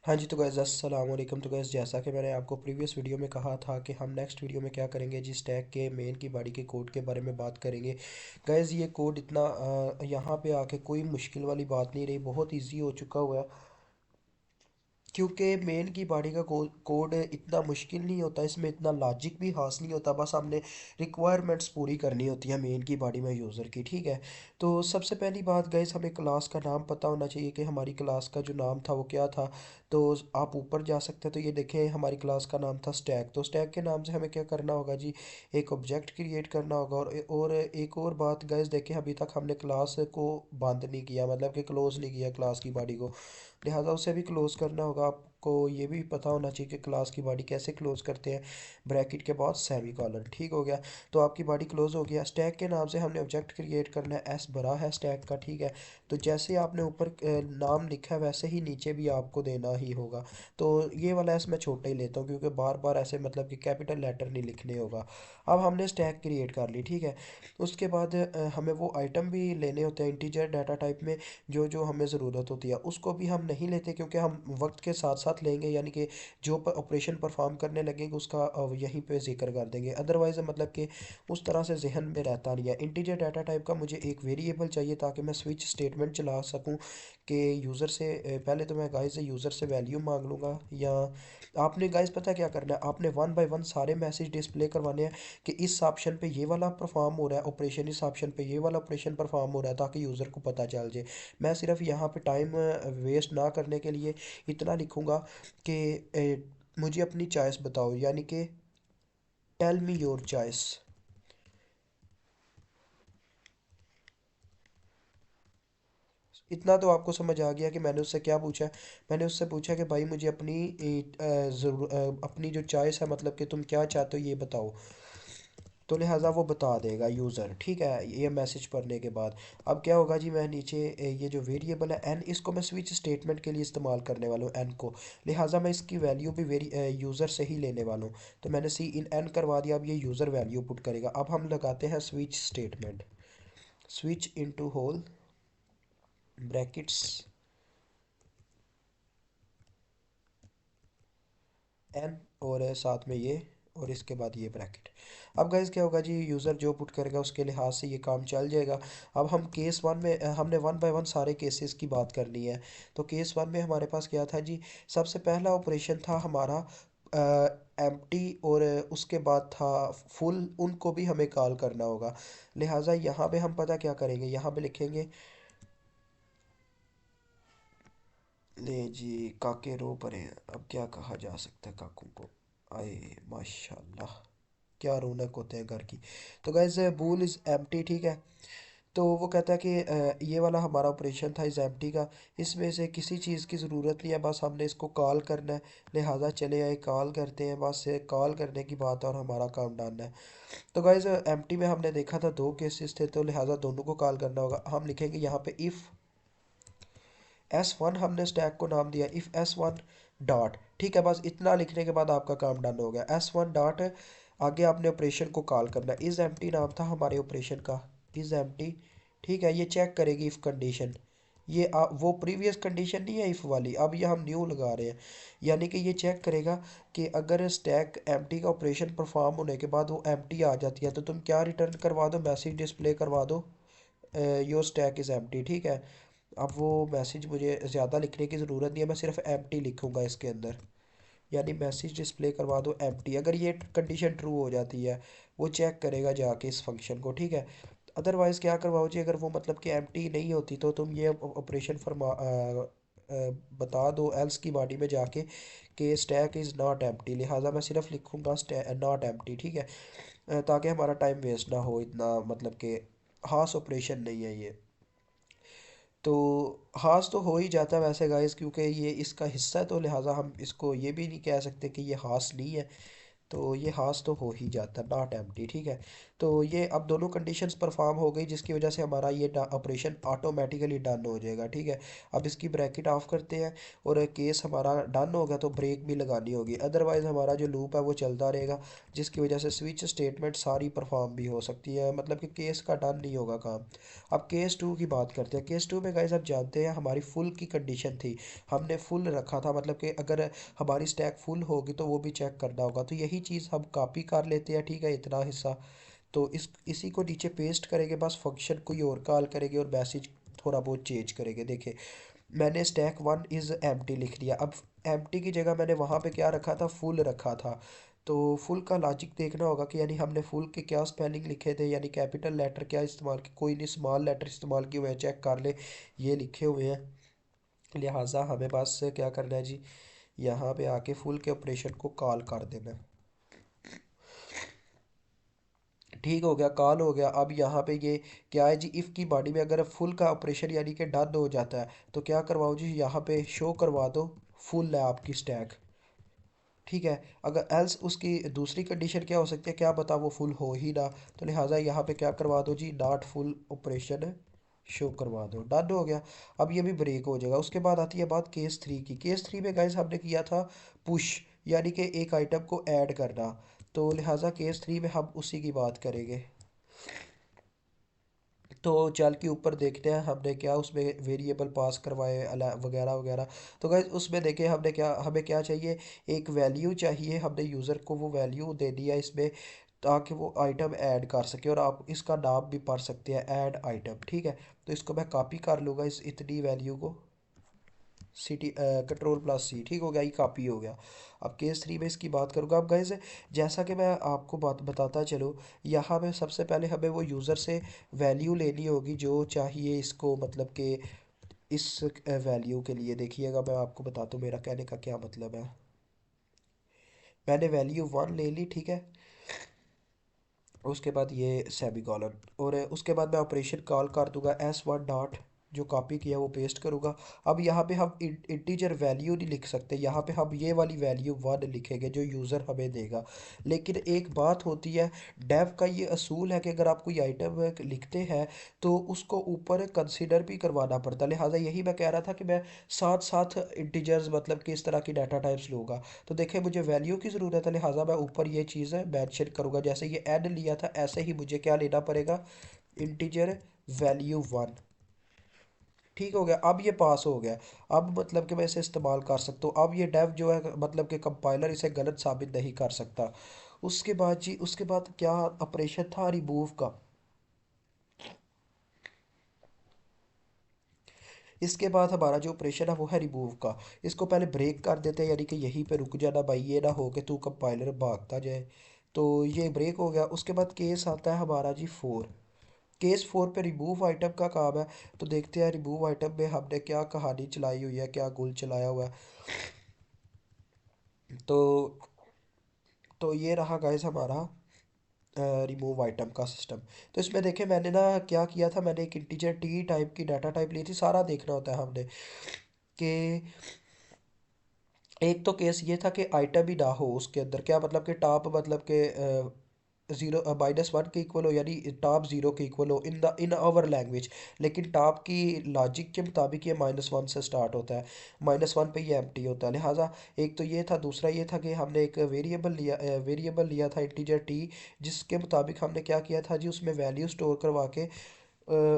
हाँ जी, तो गाइज़ अस्सलाम वालेकुम। तो गाइज़ जैसा कि मैंने आपको प्रीवियस वीडियो में कहा था कि हम नेक्स्ट वीडियो में क्या करेंगे जी, स्टैक के मेन की बॉडी के कोड के बारे में बात करेंगे। गाइज़ ये कोड इतना यहाँ पे आके कोई मुश्किल वाली बात नहीं रही, बहुत इजी हो चुका हुआ है। क्योंकि मेन की बॉडी का कोड इतना मुश्किल नहीं होता, इसमें इतना लॉजिक भी हास नहीं होता, बस हमने रिक्वायरमेंट्स पूरी करनी होती है मेन की बॉडी में यूज़र की। ठीक है, तो सबसे पहली बात गाइस, हमें क्लास का नाम पता होना चाहिए कि हमारी क्लास का जो नाम था वो क्या था। तो आप ऊपर जा सकते हैं, तो ये देखें हमारी क्लास का नाम था स्टैक। तो स्टैक के नाम से हमें क्या करना होगा जी, एक ऑब्जेक्ट क्रिएट करना होगा। और एक और बात गाइस, देखें अभी तक हमने क्लास को बंद नहीं किया, मतलब कि क्लोज़ नहीं किया क्लास की बॉडी को, लिहाजा उसे भी क्लोज़ करना होगा। आपको ये भी पता होना चाहिए कि क्लास की बॉडी कैसे क्लोज़ करते हैं, ब्रैकेट के बाद सेमी कॉलन। ठीक हो गया, तो आपकी बॉडी क्लोज़ हो गया। स्टैक के नाम से हमने ऑब्जेक्ट क्रिएट करना है, एस बड़ा है स्टैक का। ठीक है, तो जैसे आपने ऊपर नाम लिखा है वैसे ही नीचे भी आपको देना ही होगा। तो ये वाला एस मैं छोटा ही लेता हूँ, क्योंकि बार बार ऐसे मतलब कि कैपिटल लेटर नहीं लिखने होगा। अब हमने स्टैक क्रिएट कर ली। ठीक है, उसके बाद हमें वो आइटम भी लेने होते हैं इंटीजर डाटा टाइप में, जो जो हमें ज़रूरत होती है उसको भी हम नहीं लेते, क्योंकि हम वक्त के साथ साथ लेंगे, यानी कि जो ऑपरेशन परफॉर्म करने लगेंगे उसका यहीं पे जिक्र कर देंगे। अदरवाइज़ मतलब कि उस तरह से जहन में रहता नहीं है। इंटीजर डाटा टाइप का मुझे एक वेरिएबल चाहिए ताकि मैं स्विच स्टेटमेंट चला सकूं कि यूज़र से पहले तो मैं गाइस से यूज़र से वैल्यू मांग लूँगा। या आपने गाइस पता क्या करना है, आपने वन बाय वन सारे मैसेज डिस्प्ले करवाने हैं कि इस ऑप्शन पे ये वाला परफॉर्म हो रहा है ऑपरेशन, इस ऑप्शन पे ये वाला ऑपरेशन परफॉर्म हो रहा है, ताकि यूज़र को पता चल जाए। मैं सिर्फ यहाँ पे टाइम वेस्ट ना करने के लिए इतना लिखूँगा कि मुझे अपनी चॉइस बताओ, यानी कि टेल मी योर चॉइस। इतना तो आपको समझ आ गया कि मैंने उससे क्या पूछा। मैंने उससे पूछा कि भाई मुझे अपनी अपनी जो चॉइस है, मतलब कि तुम क्या चाहते हो ये बताओ। तो लिहाजा वो बता देगा यूज़र। ठीक है, ये मैसेज पढ़ने के बाद अब क्या होगा जी, मैं नीचे ये जो वेरिएबल है एन, इसको मैं स्विच स्टेटमेंट के लिए इस्तेमाल करने वाला हूँ एन को। लिहाजा मैं इसकी वैल्यू भी यूज़र से ही लेने वाला हूँ। तो मैंने सी इन एन करवा दिया, अब ये यूज़र वैल्यू पुट करेगा। अब हम लगाते हैं switch statement, switch into whole brackets N, और साथ में ये, और इसके बाद ये ब्रैकेट। अब गाइस क्या होगा जी, यूज़र जो पुट करेगा उसके लिहाज से ये काम चल जाएगा। अब हम केस वन में हमने वन बाय वन सारे केसेस की बात करनी है। तो केस वन में हमारे पास क्या था जी, सबसे पहला ऑपरेशन था हमारा एम्प्टी, और उसके बाद था फुल, उनको भी हमें कॉल करना होगा। लिहाजा यहाँ पे हम पता क्या करेंगे, यहाँ पे लिखेंगे, ले जी काके रो पड़े हैं, अब क्या कहा जा सकता है काकों को। आए माशाल्लाह, क्या रौनक होते हैं घर की। तो गैस बूल इज़ एम्प्टी। ठीक है, तो वो कहता है कि ये वाला हमारा ऑपरेशन था इस एम्प्टी का, इसमें से किसी चीज़ की ज़रूरत नहीं है, बस हमने इसको कॉल करना है। लिहाजा चले आए कॉल करते हैं, बस कॉल करने की बात है और हमारा काम डन है। तो गाइज एम्प्टी में हमने देखा था दो केसेस थे, तो लिहाजा दोनों को कॉल करना होगा। हम लिखेंगे यहाँ पे इफ़ एस वन, हमने स्टैक को नाम दिया इफ़ एस वन डॉट। ठीक है, बस इतना लिखने के बाद आपका काम डन हो गया। एस वन डॉट, आगे आपने ऑपरेशन को कॉल करना है। इज़ एम्प्टी नाम था हमारे ऑपरेशन का, इज़ एम्प्टी। ठीक है, ये चेक करेगी इफ़ कंडीशन। ये वो प्रीवियस कंडीशन नहीं है इफ़ वाली, अब ये हम न्यू लगा रहे हैं। यानी कि ये चेक करेगा कि अगर स्टैक एम्प्टी का ऑपरेशन परफॉर्म होने के बाद वो एम्प्टी आ जाती है, तो तुम क्या रिटर्न करवा दो, मैसेज डिस्प्ले करवा दो, योर स्टैक इज़ एम्प्टी। ठीक है, अब वो मैसेज मुझे ज़्यादा लिखने की ज़रूरत नहीं है, मैं सिर्फ एम्प्टी लिखूँगा इसके अंदर, यानी मैसेज डिस्प्ले करवा दो एम्प्टी। अगर ये कंडीशन ट्रू हो जाती है, वो चेक करेगा जाके इस फंक्शन को। ठीक है, अदरवाइज़ क्या करवाओ जी, अगर वो मतलब कि एम्प्टी नहीं होती तो तुम ये ऑपरेशन बता दो एल्स की बॉडी में जाके कि स्टैक इज़ नॉट एम्प्टी। लिहाजा मैं सिर्फ लिखूँगा नॉट एम्प्टी। ठीक है, ताकि हमारा टाइम वेस्ट ना हो इतना, मतलब कि हास ऑपरेशन नहीं है ये। तो हास तो हो ही जाता है वैसे गाइस, क्योंकि ये इसका हिस्सा है, तो लिहाजा हम इसको ये भी नहीं कह सकते कि ये हास नहीं है। तो ये हास तो हो ही जाता है, नॉट एम्प्टी। ठीक है, तो ये अब दोनों कंडीशंस परफॉर्म हो गई, जिसकी वजह से हमारा ये ऑपरेशन ऑटोमेटिकली डन हो जाएगा। ठीक है, अब इसकी ब्रैकेट ऑफ करते हैं और केस हमारा डन हो गया तो ब्रेक भी लगानी होगी, अदरवाइज़ हमारा जो लूप है वो चलता रहेगा, जिसकी वजह से स्विच स्टेटमेंट सारी परफॉर्म भी हो सकती है, मतलब कि केस का डन नहीं होगा काम। अब केस टू की बात करते हैं। केस टू में गाइस आप जानते हैं हमारी फुल की कंडीशन थी, हमने फुल रखा था, मतलब कि अगर हमारी स्टैक फुल होगी तो वो भी चेक करना होगा, तो यही चीज़ हम कॉपी कर लेते हैं। ठीक है, इतना हिस्सा तो इसी को नीचे पेस्ट करेंगे, बस फंक्शन कोई और कॉल करेंगे और मैसेज थोड़ा बहुत चेंज करेंगे। देखिए मैंने स्टैक वन इज़ एम्प्टी लिख दिया, अब एम्प्टी की जगह मैंने वहाँ पे क्या रखा था, फुल रखा था। तो फुल का लॉजिक देखना होगा कि यानी हमने फुल के क्या स्पेलिंग लिखे थे, यानी कैपिटल लेटर क्या इस्तेमाल की, कोई नहीं स्मॉल लेटर इस्तेमाल किए हुए हैं, चेक कर ले ये लिखे हुए हैं। लिहाजा हमें बस क्या करना है जी, यहाँ पे आके फुल के ऑपरेशन को कॉल कर देना है। ठीक हो गया, कॉल हो गया। अब यहाँ पे ये क्या है जी, इफ़ की बॉडी में अगर फुल का ऑपरेशन यानी कि डन हो जाता है तो क्या करवाओ जी, यहाँ पे शो करवा दो फुल है आपकी स्टैक। ठीक है, अगर एल्स उसकी दूसरी कंडीशन क्या हो सकती है, क्या बता वो फुल हो ही ना, तो लिहाजा यहाँ पे क्या करवा दो जी, नॉट फुल ऑपरेशन शो करवा दो, डन हो गया। अब ये भी ब्रेक हो जाएगा। उसके बाद आती है बात केस थ्री की। केस थ्री में गाइस हमने किया था पुश, यानी कि एक आइटम को ऐड करना, तो लिहाजा केस थ्री में हम उसी की बात करेंगे। तो चल के ऊपर देखते हैं हमने क्या उसमें वेरिएबल पास करवाए वगैरह वगैरह। तो गाइस उसमें देखें हमने क्या, हमें क्या चाहिए, एक वैल्यू चाहिए, हमने यूज़र को वो वैल्यू दे दिया इसमें, ताकि वो आइटम ऐड कर सके, और आप इसका नाम भी पढ़ सकते हैं, ऐड आइटम। ठीक है, तो इसको मैं कॉपी कर लूँगा इस इतनी वैल्यू को, सिटी कंट्रोल प्लस सी, ठीक हो गया, ये कॉपी हो गया। अब केस थ्री में इसकी बात करूँगा। अब गाइस जैसा कि मैं आपको बात बताता चलूँ, यहाँ में सबसे पहले हमें वो यूज़र से वैल्यू लेनी होगी जो चाहिए इसको, मतलब कि इस वैल्यू के लिए देखिएगा, मैं आपको बताता हूँ मेरा कहने का क्या मतलब है। मैंने वैल्यू वन ले ली, ठीक है, उसके बाद ये सेमी कॉलन, और उसके बाद मैं ऑपरेशन कॉल कर दूंगा एस वन डॉट, जो कॉपी किया वो पेस्ट करूंगा। अब यहाँ पे हम इंटीजर वैल्यू नहीं लिख सकते, यहाँ पे हम ये वाली वैल्यू वन लिखेंगे जो यूज़र हमें देगा। लेकिन एक बात होती है, डेव का ये असूल है कि अगर आप कोई आइटम लिखते हैं तो उसको ऊपर कंसिडर भी करवाना पड़ता है। लिहाजा यही मैं कह रहा था कि मैं साथ साथ इंटीजर्स मतलब कि इस तरह की डाटा टाइप्स लूँगा। तो देखिए मुझे वैल्यू की ज़रूरत है, लिहाजा मैं ऊपर ये चीज़ मेंशन करूँगा, जैसे ये ऐड लिया था ऐसे ही मुझे क्या लेना पड़ेगा, इंटीजर वैल्यू वन। ठीक हो गया, अब ये पास हो गया। अब मतलब कि मैं इसे इस्तेमाल कर सकता हूँ, अब ये डेव जो है मतलब कि कंपाइलर इसे गलत साबित नहीं कर सकता। उसके बाद जी, उसके बाद क्या ऑपरेशन था, रिमूव का। इसके बाद हमारा जो ऑपरेशन है वो है रिमूव का। इसको पहले ब्रेक कर देते हैं, यानी कि यहीं पे रुक जाना भाई, ये ना हो कि तू कंपाइलर भागता जाए। तो ये ब्रेक हो गया। उसके बाद केस आता है हमारा जी फोर। केस फोर पे रिमूव आइटम का काम है। तो देखते हैं रिमूव आइटम में हमने क्या कहानी चलाई हुई है, क्या गुल चलाया हुआ है। तो ये रहा गाइस हमारा रिमूव आइटम का सिस्टम। तो इसमें देखें मैंने ना क्या किया था, मैंने एक इंटीजर टी टाइप की डाटा टाइप ली थी, सारा देखना होता है हमने कि एक तो केस ये था कि आइटम ही ना हो उसके अंदर, क्या मतलब कि टॉप मतलब कि ज़ीरो माइनस वन के इक्वल हो, यानी टॉप ज़ीरो के इक्वल हो इन आवर लैंग्वेज। लेकिन टॉप की लॉजिक के मुताबिक ये माइनस वन से स्टार्ट होता है, माइनस वन पे ये एम्प्टी होता है। लिहाजा एक तो ये था, दूसरा ये था कि हमने एक वेरिएबल लिया था इंटीजर टी, जिसके मुताबिक हमने क्या किया था जी, उसमें वैल्यू स्टोर करवा के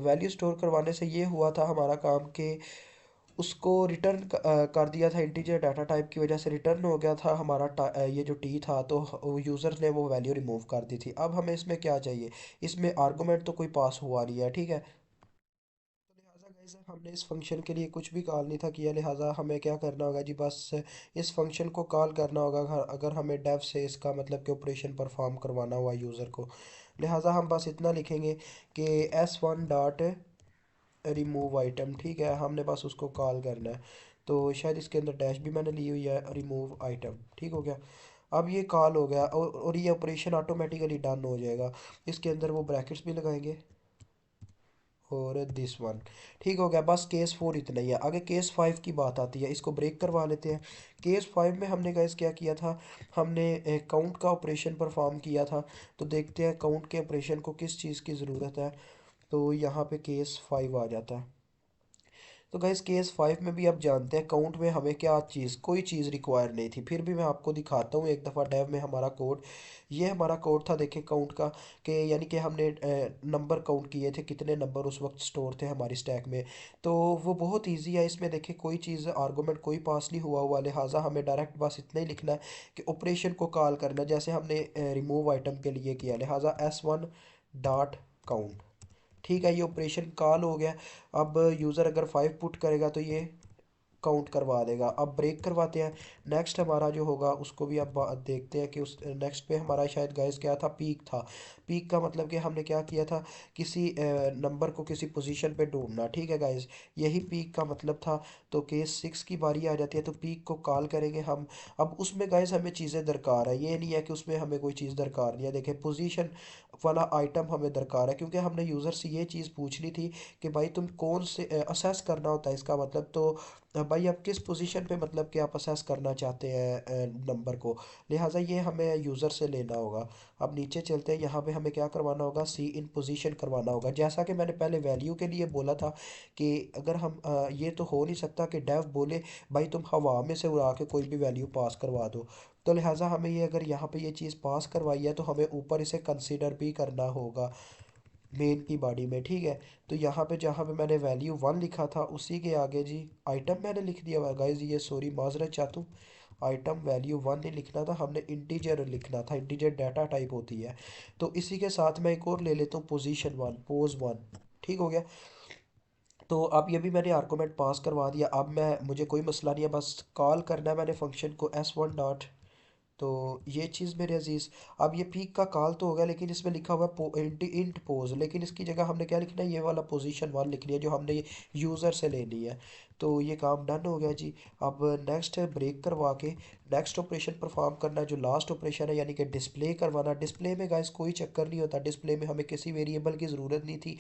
वैल्यू स्टोर करवाने से ये हुआ था हमारा काम कि उसको रिटर्न कर दिया था, इंटीजर डाटा टाइप की वजह से रिटर्न हो गया था हमारा ये जो टी था, तो यूज़र ने वो वैल्यू रिमूव कर दी थी। अब हमें इसमें क्या चाहिए, इसमें आर्गूमेंट तो कोई पास हुआ नहीं है, ठीक है। तो लिहाजा गाइस हमने इस फंक्शन के लिए कुछ भी कॉल नहीं था किया, लिहाजा हमें क्या करना होगा जी, बस इस फंक्शन को कॉल करना होगा अगर हमें डेव से इसका मतलब कि ऑपरेशन परफॉर्म करवाना हुआ यूज़र को। लिहाजा हम बस इतना लिखेंगे कि S one dot remove item, ठीक है, हमने बस उसको कॉल करना है। तो शायद इसके अंदर डैश भी मैंने ली हुई है, रिमूव आइटम, ठीक हो गया। अब ये कॉल हो गया और ये ऑपरेशन ऑटोमेटिकली डन हो जाएगा। इसके अंदर वो ब्रैकेट्स भी लगाएंगे और दिस वन। ठीक हो गया, बस केस 4 इतना ही है। आगे केस 5 की बात आती है, इसको ब्रेक करवा लेते हैं। केस 5 में हमने गाइस क्या किया था, हमने काउंट का ऑपरेशन परफॉर्म किया था। तो देखते हैं काउंट के ऑपरेशन को किस चीज़ की ज़रूरत है। तो यहाँ पे केस 5 आ जाता है। तो गाइस केस 5 में भी आप जानते हैं काउंट में हमें क्या चीज़, कोई चीज़ रिक्वायर नहीं थी। फिर भी मैं आपको दिखाता हूँ एक दफ़ा डेव में हमारा कोड। ये हमारा कोड था, देखें काउंट का, कि यानी कि हमने नंबर काउंट किए थे, कितने नंबर उस वक्त स्टोर थे हमारी स्टैक में। तो वो बहुत ईजी है, इसमें देखें कोई चीज़ आर्गूमेंट कोई पास नहीं हुआ लिहाजा हमें डायरेक्ट बस इतना ही लिखना है कि ऑपरेशन को कॉल करना है, जैसे हमने रिमूव आइटम के लिए किया, लिहाजा S1 डॉट काउंट। ठीक है, ये ऑपरेशन कॉल हो गया। अब यूज़र अगर 5 पुट करेगा तो ये काउंट करवा देगा। अब ब्रेक करवाते हैं। नेक्स्ट हमारा जो होगा उसको भी अब देखते हैं कि उस नेक्स्ट पे हमारा शायद गाइस क्या था, पीक था। पीक का मतलब कि हमने क्या किया था, किसी नंबर को किसी पोजीशन पे ढूंढना। ठीक है गाइस, यही पीक का मतलब था। तो केस 6 की बारी आ जाती है, तो पीक को कॉल करेंगे हम। अब उसमें गाइस हमें चीज़ें दरकार है, ये नहीं है कि उसमें हमें कोई चीज़ दरकार नहीं है। देखें पोजीशन वाला आइटम हमें दरकार है, क्योंकि हमने यूज़र से ये चीज़ पूछनी थी कि भाई तुम कौन से असेस करना होता है इसका मतलब। तो भाई आप किस पोजीशन पे मतलब कि आप असेस करना चाहते हैं नंबर को, लिहाजा ये हमें यूज़र से लेना होगा। अब नीचे चलते हैं, यहाँ पे हमें क्या करवाना होगा, सी इन पोजीशन करवाना होगा। जैसा कि मैंने पहले वैल्यू के लिए बोला था कि अगर हम ये तो हो नहीं सकता कि डेव बोले भाई तुम हवा में से उड़ा के कोई भी वैल्यू पास करवा दो। तो लिहाजा हमें ये अगर यहाँ पे ये चीज़ पास करवाई है तो हमें ऊपर इसे कंसीडर भी करना होगा मेन की बॉडी में। ठीक है, तो यहाँ पे जहाँ पे मैंने वैल्यू 1 लिखा था उसी के आगे जी आइटम मैंने लिख दिया हुआ गाइस। ये सॉरी माजरत चाहता हूँ, आइटम वैल्यू 1 नहीं लिखना था, हमने इंटीजर लिखना था, इंटीजर डाटा टाइप होती है। तो इसी के साथ मैं एक और ले लेता हूँ, पोजीशन 1, पोज 1। ठीक हो गया। तो अब ये भी मैंने आर्गूमेंट पास करवा दिया। अब मैं मुझे कोई मसला नहीं है, बस कॉल करना है मैंने फंक्शन को S1 डॉट। तो ये चीज़ मेरे अजीज़, अब ये पीक का कॉल तो हो गया, लेकिन इसमें लिखा हुआ है इंट पोज, लेकिन इसकी जगह हमने क्या लिखना है, ये वाला पोजीशन 1 लिखनी है जो हमने ये यूज़र से लेनी है। तो ये काम डन हो गया जी। अब नेक्स्ट ब्रेक करवा के नेक्स्ट ऑपरेशन परफॉर्म करना है, जो लास्ट ऑपरेशन है, यानी कि डिस्प्ले करवाना। डिस्प्ले में गाइस कोई चक्कर नहीं होता, डिस्प्ले में हमें किसी वेरिएबल की ज़रूरत नहीं थी,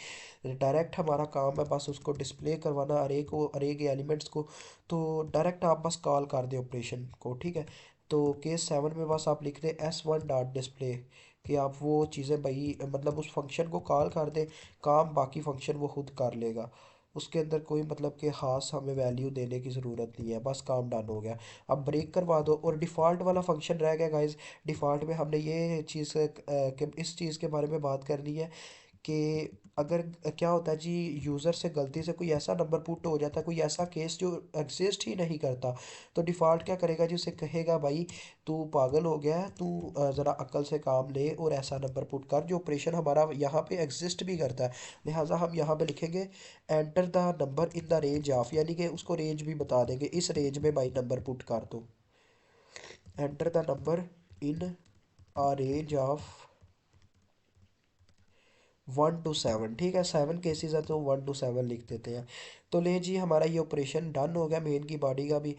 डायरेक्ट हमारा काम है बस उसको डिस्प्ले करवाना, अरे को, अरे के एलिमेंट्स को। तो डायरेक्ट आप बस कॉल कर दें ऑपरेशन को। ठीक है, तो केस 7 में बस आप लिख दें S1 डॉट डिस्प्ले, कि आप वो चीज़ें भाई मतलब उस फंक्शन को कॉल कर दें, काम बाकी फंक्शन वो खुद कर लेगा। उसके अंदर कोई मतलब कि ख़ास हमें वैल्यू देने की ज़रूरत नहीं है, बस काम डन हो गया। अब ब्रेक करवा दो और डिफ़ॉल्ट वाला फंक्शन रह गया गाइस। डिफ़ॉल्ट में हमने ये चीज़ इस चीज़ के बारे में बात करनी है कि अगर क्या होता है जी, यूज़र से गलती से कोई ऐसा नंबर पुट हो जाता है, कोई ऐसा केस जो एग्जिस्ट ही नहीं करता, तो डिफ़ॉल्ट क्या करेगा जी, उसे कहेगा भाई तू पागल हो गया है, तू ज़रा अक्ल से काम ले और ऐसा नंबर पुट कर जो ऑपरेशन हमारा यहाँ पे एग्जिस्ट भी करता है। लिहाजा हम यहाँ पे लिखेंगे enter the number in the range of, यानी कि उसको रेंज भी बता देंगे, इस रेंज में भाई नंबर पुट कर दो। Enter the number in a range of 1 to 7। ठीक है, 7 केसेस है तो 1 to 7 लिख देते हैं। तो ले जी, हमारा ये ऑपरेशन डन हो गया मेन की बॉडी का भी।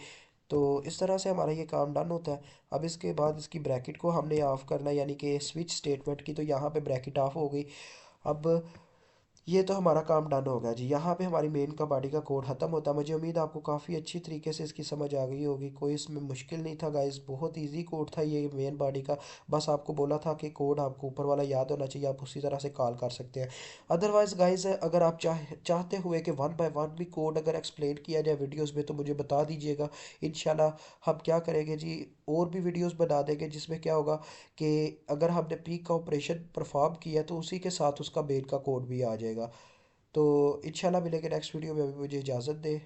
तो इस तरह से हमारा ये काम डन होता है। अब इसके बाद इसकी ब्रैकेट को हमने ऑफ करना है, यानी कि स्विच स्टेटमेंट की, तो यहाँ पे ब्रैकेट ऑफ हो गई। अब ये तो हमारा काम डन हो गया जी, यहाँ पे हमारी मेन का बॉडी का कोड ख़त्म होता है। मुझे उम्मीद है आपको काफ़ी अच्छी तरीके से इसकी समझ आ गई होगी, कोई इसमें मुश्किल नहीं था गाइस, बहुत इजी कोड था ये मेन बॉडी का। बस आपको बोला था कि कोड आपको ऊपर वाला याद होना चाहिए, आप उसी तरह से कॉल कर सकते हैं। अदरवाइज़ गाइस अगर आप चाहते हुए कि 1 by 1 भी कोड अगर एक्सप्लेन किया जाए वीडियोज़ में तो मुझे बता दीजिएगा। इंशाल्लाह हम क्या करेंगे जी, और भी वीडियोज़ बना देंगे जिसमें क्या होगा कि अगर हमने पीक का ऑपरेशन परफॉर्म किया तो उसी के साथ उसका मेन का कोड भी आ जाएगा। तो इंशाल्लाह मिलेंगे नेक्स्ट वीडियो में, अभी मुझे इजाज़त दे।